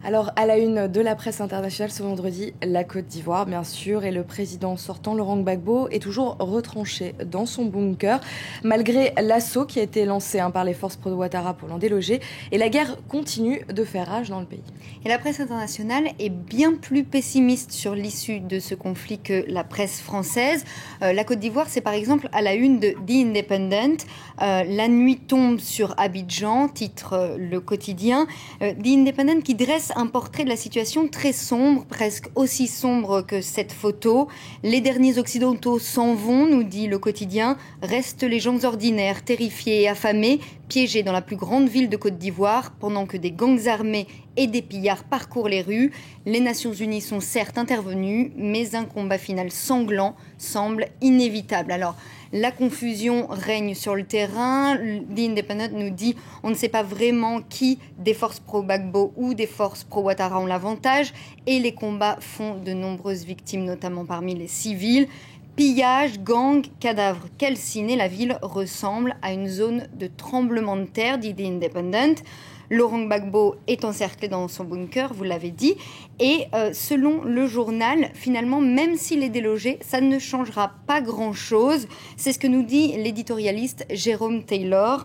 Alors, à la une de la presse internationale ce vendredi, la Côte d'Ivoire, bien sûr, et le président sortant, Laurent Gbagbo, est toujours retranché dans son bunker, malgré l'assaut qui a été lancé par les forces pro-Ouattara pour l'en déloger. Et la guerre continue de faire rage dans le pays. Et la presse internationale est bien plus pessimiste sur l'issue de ce conflit que la presse française. La Côte d'Ivoire, c'est par exemple à la une de The Independent. La nuit tombe sur Abidjan, titre le quotidien. The Independent qui dresse un portrait de la situation très sombre, presque aussi sombre que cette photo. Les derniers occidentaux s'en vont, nous dit le quotidien. Restent les gens ordinaires, terrifiés et affamés, piégés dans la plus grande ville de Côte d'Ivoire, pendant que des gangs armés et des pillards parcourent les rues. Les Nations Unies sont certes intervenues, mais un combat final sanglant semble inévitable. Alors, la confusion règne sur le terrain. The Independent nous dit on ne sait pas vraiment qui des forces pro-Gbagbo ou des forces pro-Ouattara ont l'avantage. Et les combats font de nombreuses victimes, notamment parmi les civils. Pillage, gangs, cadavres calcinés, la ville ressemble à une zone de tremblement de terre, dit The Independent. Laurent Gbagbo est encerclé dans son bunker, vous l'avez dit. Et selon le journal, finalement, même s'il est délogé, ça ne changera pas grand-chose. C'est ce que nous dit l'éditorialiste Jérôme Taylor.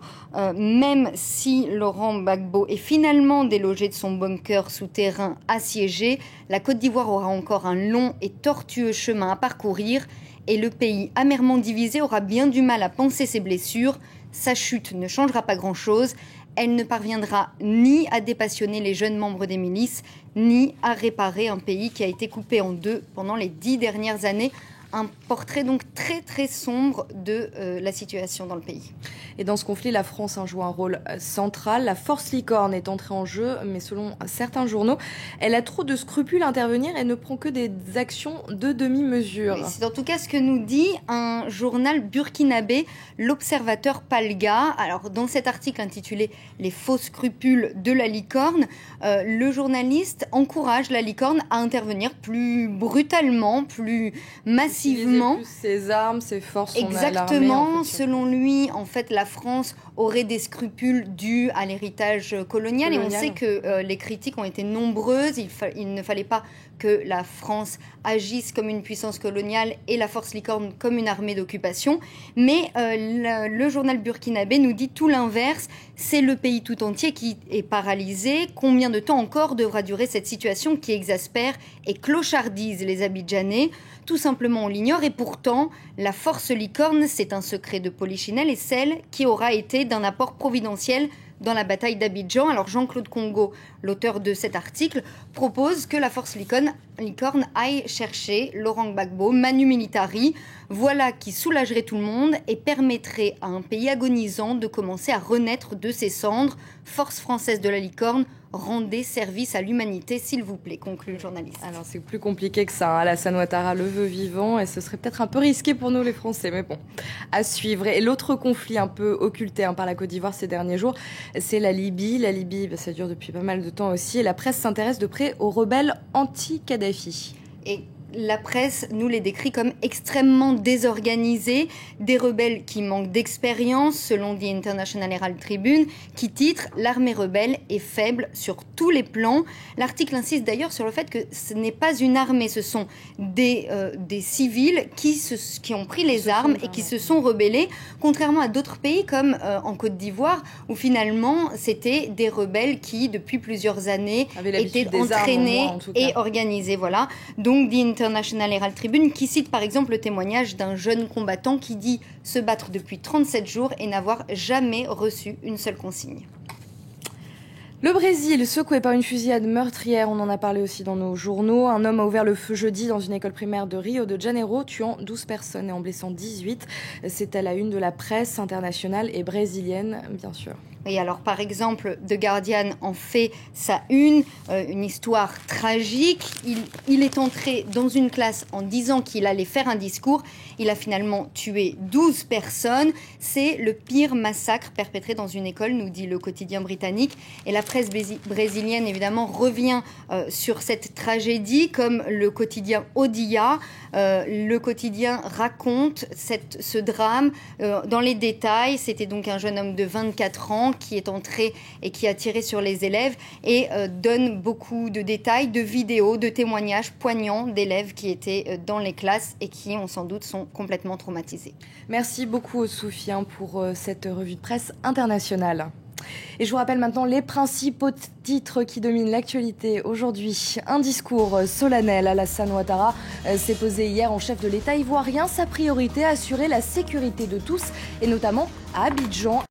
Même si Laurent Gbagbo est finalement délogé de son bunker souterrain assiégé, la Côte d'Ivoire aura encore un long et tortueux chemin à parcourir. Et le pays amèrement divisé aura bien du mal à panser ses blessures. Sa chute ne changera pas grand-chose. Elle ne parviendra ni à dépassionner les jeunes membres des milices, ni à réparer un pays qui a été coupé en deux pendant les 10 dernières années. Un portrait donc très très sombre de la situation dans le pays. Et dans ce conflit, la France joue un rôle central. La force licorne est entrée en jeu, mais selon certains journaux, elle a trop de scrupules à intervenir et ne prend que des actions de demi-mesure. Oui, c'est en tout cas ce que nous dit un journal burkinabé, l'Observateur Palga. Alors dans cet article intitulé « Les faux scrupules de la licorne », le journaliste encourage la licorne à intervenir plus brutalement, plus massivement. Plus ses armes, ses forces. Exactement. Selon lui, en fait, la France aurait des scrupules dus à l'héritage colonial. Et on sait que les critiques ont été nombreuses. Il ne fallait pas que la France agisse comme une puissance coloniale et la force licorne comme une armée d'occupation. Mais le journal burkinabé nous dit tout l'inverse. C'est le pays tout entier qui est paralysé. Combien de temps encore devra durer cette situation qui exaspère et clochardise les Abidjanais ? Tout simplement, on l'ignore. Et pourtant, la force licorne, c'est un secret de Polichinelle et celle qui aura été d'un apport providentiel dans la bataille d'Abidjan. Alors Jean-Claude Congo, l'auteur de cet article, propose que la force licorne aille chercher Laurent Gbagbo, Manu Militari. Voilà qui soulagerait tout le monde et permettrait à un pays agonisant de commencer à renaître de ses cendres. Force française de la licorne, rendez service à l'humanité, s'il vous plaît, conclut le journaliste. Alors c'est plus compliqué que ça. Alassane Ouattara le veut vivant et ce serait peut-être un peu risqué pour nous les Français, mais bon, à suivre. Et l'autre conflit un peu occulté par la Côte d'Ivoire ces derniers jours, c'est la Libye. La Libye, ça dure depuis pas mal de temps aussi et la presse s'intéresse de près aux rebelles anti-Kadhafi. Et la presse nous les décrit comme extrêmement désorganisés, des rebelles qui manquent d'expérience, selon The International Herald Tribune, qui titre « L'armée rebelle est faible sur tous les plans ». L'article insiste d'ailleurs sur le fait que ce n'est pas une armée, ce sont des civils qui ont pris les armes et qui se sont rebellés, contrairement à d'autres pays comme en Côte d'Ivoire, où finalement c'était des rebelles qui, depuis plusieurs années, étaient entraînés et organisés. Voilà. Donc The International Herald Tribune qui cite par exemple le témoignage d'un jeune combattant qui dit se battre depuis 37 jours et n'avoir jamais reçu une seule consigne. Le Brésil, secoué par une fusillade meurtrière, on en a parlé aussi dans nos journaux. Un homme a ouvert le feu jeudi dans une école primaire de Rio de Janeiro, tuant 12 personnes et en blessant 18. C'est à la une de la presse internationale et brésilienne, bien sûr. Et alors, par exemple, The Guardian en fait sa une histoire tragique. Il est entré dans une classe en disant qu'il allait faire un discours. Il a finalement tué 12 personnes. C'est le pire massacre perpétré dans une école, nous dit le quotidien britannique. Et la presse brésilienne, évidemment, revient sur cette tragédie, comme le quotidien O Dia. Le quotidien raconte ce drame dans les détails. C'était donc un jeune homme de 24 ans qui est entré et qui a tiré sur les élèves et donne beaucoup de détails, de vidéos, de témoignages poignants d'élèves qui étaient dans les classes et qui, on sans doute, sont complètement traumatisés. Merci beaucoup Sophie pour cette revue de presse internationale. Et je vous rappelle maintenant les principaux titres qui dominent l'actualité aujourd'hui. Un discours solennel. Alassane Ouattara s'est posé hier en chef de l'État ivoirien. Sa priorité, assurer la sécurité de tous et notamment à Abidjan.